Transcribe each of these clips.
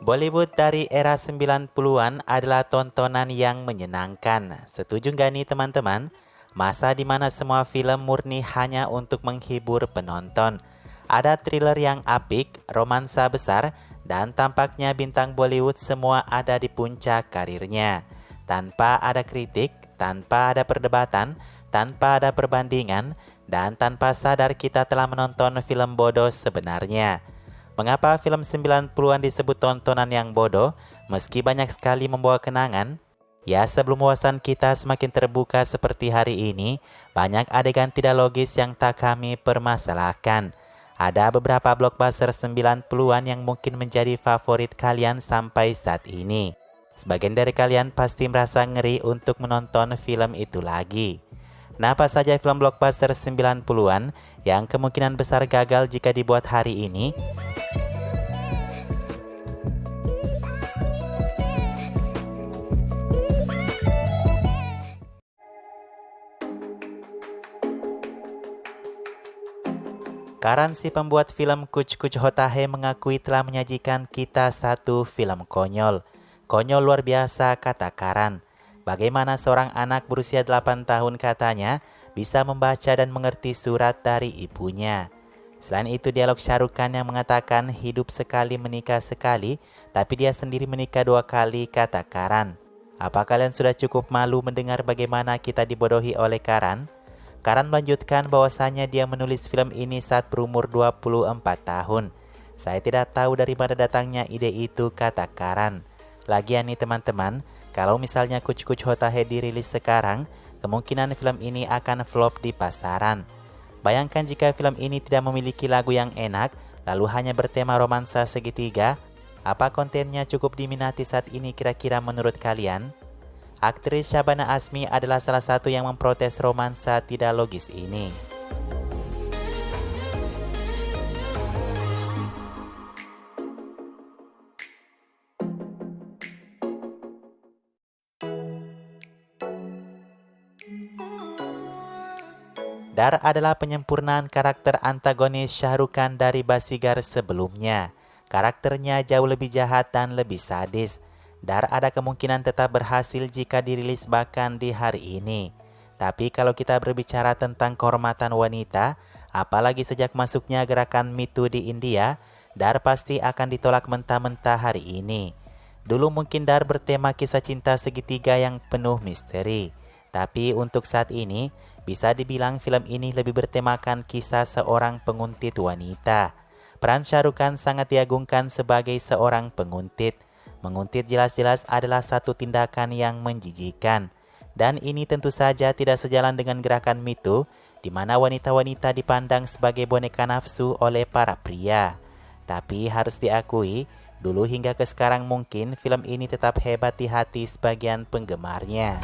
Bollywood dari era 90-an adalah tontonan yang menyenangkan. Setuju nggak nih teman-teman? Masa dimana semua film murni hanya untuk menghibur penonton. Ada thriller yang apik, romansa besar, dan tampaknya bintang Bollywood semua ada di puncak karirnya. Tanpa ada kritik, tanpa ada perdebatan, tanpa ada perbandingan, dan tanpa sadar kita telah menonton film bodoh sebenarnya. Mengapa film 90-an disebut tontonan yang bodoh, meski banyak sekali membawa kenangan? Ya, sebelum wawasan kita semakin terbuka seperti hari ini, banyak adegan tidak logis yang tak kami permasalahkan. Ada beberapa blockbuster 90-an yang mungkin menjadi favorit kalian sampai saat ini. Sebagian dari kalian pasti merasa ngeri untuk menonton film itu lagi. Nah, apa saja film blockbuster 90-an yang kemungkinan besar gagal jika dibuat hari ini? Karan, si pembuat film Kuch Kuch Hota Hai, mengakui telah menyajikan kita satu film konyol. Konyol luar biasa, kata Karan. Bagaimana seorang anak berusia 8 tahun katanya bisa membaca dan mengerti surat dari ibunya. Selain itu, dialog Shah Rukh Khan yang mengatakan hidup sekali menikah sekali, tapi dia sendiri menikah 2 kali, kata Karan. Apa kalian sudah cukup malu mendengar bagaimana kita dibodohi oleh Karan? Karan melanjutkan bahwasanya dia menulis film ini saat berumur 24 tahun. Saya tidak tahu dari mana datangnya ide itu, kata Karan. Lagian nih teman-teman, kalau misalnya Kuch Kuch Hota Hai dirilis sekarang, kemungkinan film ini akan flop di pasaran. Bayangkan jika film ini tidak memiliki lagu yang enak, lalu hanya bertema romansa segitiga. Apa kontennya cukup diminati saat ini kira-kira menurut kalian? Aktris Shabana Azmi adalah salah satu yang memprotes romansa tidak logis ini. Dar adalah penyempurnaan karakter antagonis Shah Rukh Khan dari Basigar sebelumnya. Karakternya jauh lebih jahat dan lebih sadis. Dar ada kemungkinan tetap berhasil jika dirilis bahkan di hari ini. Tapi kalau kita berbicara tentang kehormatan wanita, apalagi sejak masuknya gerakan Me Too di India, Dar pasti akan ditolak mentah-mentah hari ini. Dulu mungkin Dar bertema kisah cinta segitiga yang penuh misteri. Tapi untuk saat ini, bisa dibilang film ini lebih bertemakan kisah seorang penguntit wanita. Peran Shah Rukh Khan sangat diagungkan sebagai seorang penguntit. Menguntit jelas-jelas adalah satu tindakan yang menjijikan. Dan ini tentu saja tidak sejalan dengan gerakan Me Too, di mana wanita-wanita dipandang sebagai boneka nafsu oleh para pria. Tapi harus diakui, dulu hingga ke sekarang mungkin film ini tetap hebat di hati sebagian penggemarnya.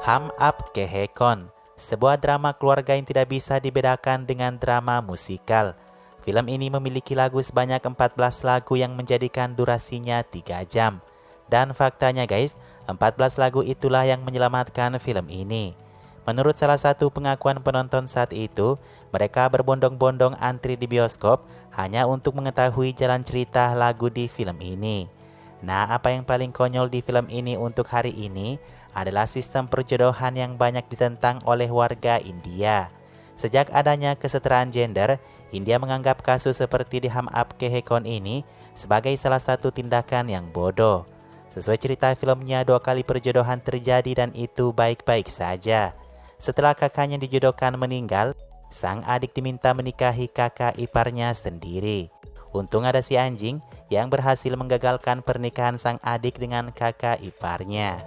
Hum Aap Ke Hai Kaun, sebuah drama keluarga yang tidak bisa dibedakan dengan drama musikal. Film ini memiliki lagu sebanyak 14 lagu yang menjadikan durasinya 3 jam. Dan faktanya guys, 14 lagu itulah yang menyelamatkan film ini. Menurut salah satu pengakuan penonton saat itu, mereka berbondong-bondong antri di bioskop hanya untuk mengetahui jalan cerita lagu di film ini. Nah, apa yang paling konyol di film ini untuk hari ini adalah sistem perjodohan yang banyak ditentang oleh warga India. Sejak adanya kesetaraan gender, India menganggap kasus seperti di Hum Aap Ke Hai Kaun ini sebagai salah satu tindakan yang bodoh. Sesuai cerita filmnya, 2 kali perjodohan terjadi dan itu baik-baik saja. Setelah kakaknya dijodohkan meninggal, sang adik diminta menikahi kakak iparnya sendiri. Untung ada si anjing yang berhasil menggagalkan pernikahan sang adik dengan kakak iparnya.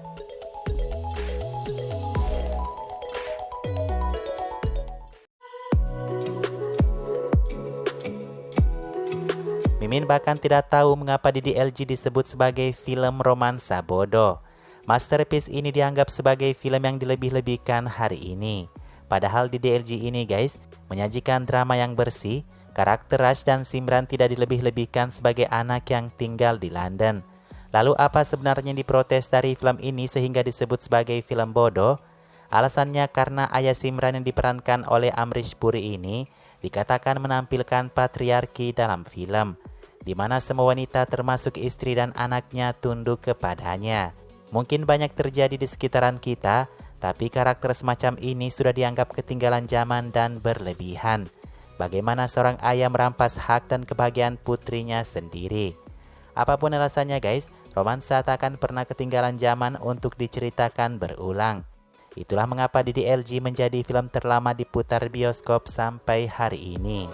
Mimin bahkan tidak tahu mengapa DDLG disebut sebagai film romansa bodoh. Masterpiece ini dianggap sebagai film yang dilebih-lebihkan hari ini. Padahal DDLG ini guys, menyajikan drama yang bersih. Karakter Raj dan Simran tidak dilebih-lebihkan sebagai anak yang tinggal di London. Lalu apa sebenarnya yang diprotes dari film ini sehingga disebut sebagai film bodoh? Alasannya karena Ayah Simran yang diperankan oleh Amrish Puri ini dikatakan menampilkan patriarki dalam film, di mana semua wanita termasuk istri dan anaknya tunduk kepadanya. Mungkin banyak terjadi di sekitaran kita, tapi karakter semacam ini sudah dianggap ketinggalan zaman dan berlebihan. Bagaimana seorang ayah merampas hak dan kebahagiaan putrinya sendiri. Apapun alasannya guys, romansa tak akan pernah ketinggalan zaman untuk diceritakan berulang. Itulah mengapa DDLG menjadi film terlama diputar bioskop sampai hari ini.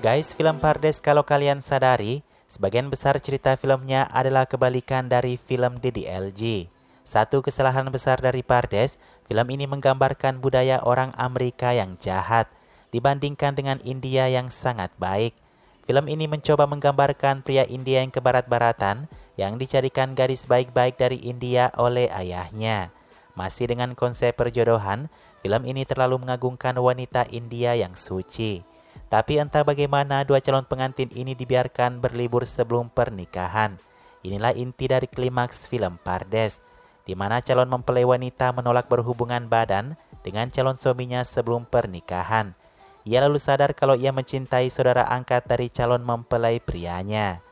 Guys, film Pardes kalau kalian sadari, sebagian besar cerita filmnya adalah kebalikan dari film DDLG. Satu kesalahan besar dari Pardes, film ini menggambarkan budaya orang Amerika yang jahat dibandingkan dengan India yang sangat baik. Film ini mencoba menggambarkan pria India yang kebarat-baratan yang dicarikan gadis baik-baik dari India oleh ayahnya. Masih dengan konsep perjodohan, film ini terlalu mengagungkan wanita India yang suci. Tapi entah bagaimana dua calon pengantin ini dibiarkan berlibur sebelum pernikahan. Inilah inti dari klimaks film Pardes, di mana calon mempelai wanita menolak berhubungan badan dengan calon suaminya sebelum pernikahan. Ia lalu sadar kalau ia mencintai saudara angkat dari calon mempelai prianya.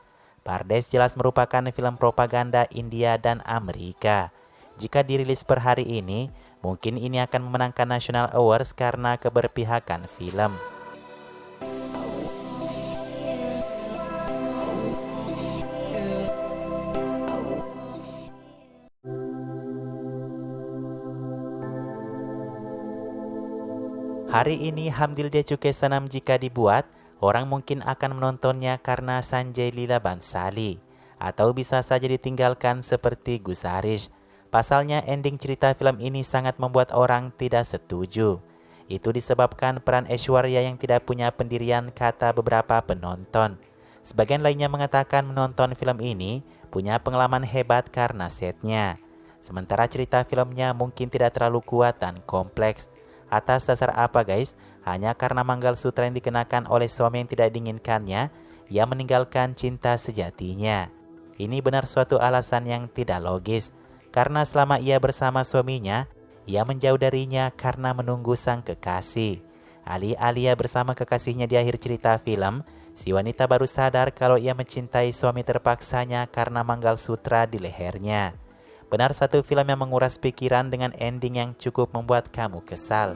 Pardes jelas merupakan film propaganda India dan Amerika. Jika dirilis per hari ini, mungkin ini akan memenangkan National Awards karena keberpihakan film. Hari ini Hamdil Dia Cukai Sanam jika dibuat, orang mungkin akan menontonnya karena Sanjay Leela Bhansali, atau bisa saja ditinggalkan seperti Gusarish. Pasalnya ending cerita film ini sangat membuat orang tidak setuju. Itu disebabkan peran Aishwarya yang tidak punya pendirian, kata beberapa penonton. Sebagian lainnya mengatakan menonton film ini punya pengalaman hebat karena setnya. Sementara cerita filmnya mungkin tidak terlalu kuat dan kompleks. Atas dasar apa guys? Hanya karena manggalsutra yang dikenakan oleh suami yang tidak diinginkannya, ia meninggalkan cinta sejatinya. Ini benar suatu alasan yang tidak logis, karena selama ia bersama suaminya, ia menjauh darinya karena menunggu sang kekasih. Alih-alih ia bersama kekasihnya di akhir cerita film, si wanita baru sadar kalau ia mencintai suami terpaksanya karena manggalsutra di lehernya. Benar satu film yang menguras pikiran dengan ending yang cukup membuat kamu kesal.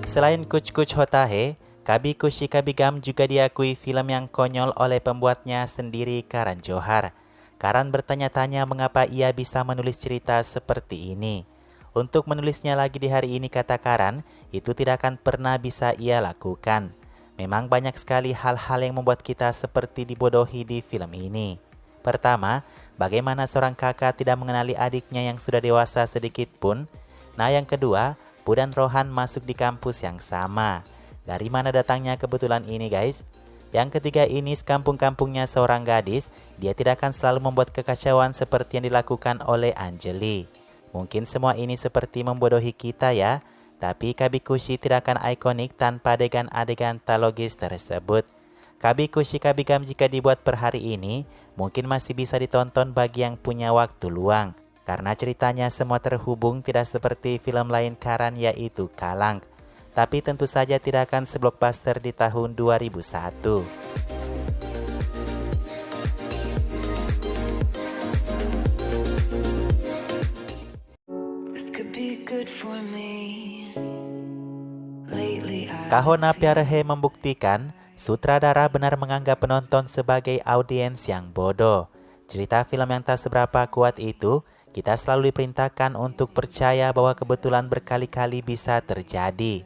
Selain Kuch Kuch Hota Hai, Kabhi Khushi Kabhie Gham juga diakui film yang konyol oleh pembuatnya sendiri, Karan Johar. Karan bertanya-tanya mengapa ia bisa menulis cerita seperti ini. Untuk menulisnya lagi di hari ini, kata Karan, itu tidak akan pernah bisa ia lakukan. Memang banyak sekali hal-hal yang membuat kita seperti dibodohi di film ini. Pertama, bagaimana seorang kakak tidak mengenali adiknya yang sudah dewasa sedikit pun. Nah yang kedua, Bu dan Rohan masuk di kampus yang sama. Dari mana datangnya kebetulan ini guys? Yang ketiga ini sekampung-kampungnya seorang gadis, dia tidak akan selalu membuat kekacauan seperti yang dilakukan oleh Anjali. Mungkin semua ini seperti membodohi kita ya, tapi Kabhi Khushi tidak akan ikonik tanpa adegan-adegan tak logis tersebut. Kabhi Khushi Kabhie Gham jika dibuat per hari ini, mungkin masih bisa ditonton bagi yang punya waktu luang. Karena ceritanya semua terhubung, tidak seperti film lain Karan yaitu Kalang. Tapi tentu saja tidak akan seblockbuster di tahun 2001. Kahona Pyar Hai membuktikan sutradara benar menganggap penonton sebagai audiens yang bodoh. Cerita film yang tak seberapa kuat itu, kita selalu diperintahkan untuk percaya bahwa kebetulan berkali-kali bisa terjadi.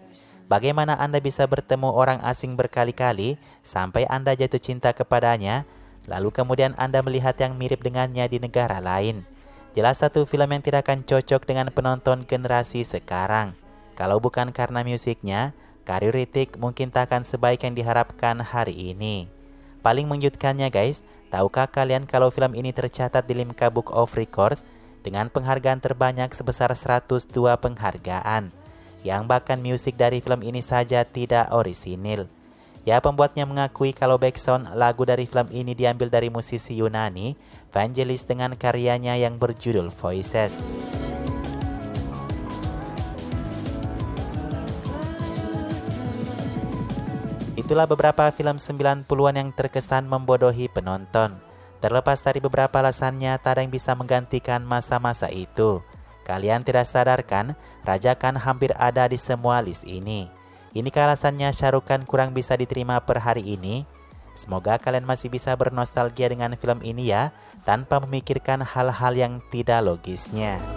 Bagaimana Anda bisa bertemu orang asing berkali-kali sampai Anda jatuh cinta kepadanya, lalu kemudian Anda melihat yang mirip dengannya di negara lain? Jelas satu film yang tidak akan cocok dengan penonton generasi sekarang. Kalau bukan karena musiknya, karir Ritik mungkin tak akan sebaik yang diharapkan hari ini. Paling mengejutkannya guys, tahukah kalian kalau film ini tercatat di Limca Book of Records dengan penghargaan terbanyak sebesar 102 penghargaan, yang bahkan musik dari film ini saja tidak orisinil. Ya, pembuatnya mengakui kalau background lagu dari film ini diambil dari musisi Yunani, Vangelis, dengan karyanya yang berjudul Voices. Itulah beberapa film 90-an yang terkesan membodohi penonton. Terlepas dari beberapa alasannya, tak ada yang bisa menggantikan masa-masa itu. Kalian tidak sadarkan, Raja Khan hampir ada di semua list ini. Inikah alasannya Shah Rukh Khan kurang bisa diterima per hari ini? Semoga kalian masih bisa bernostalgia dengan film ini ya, tanpa memikirkan hal-hal yang tidak logisnya.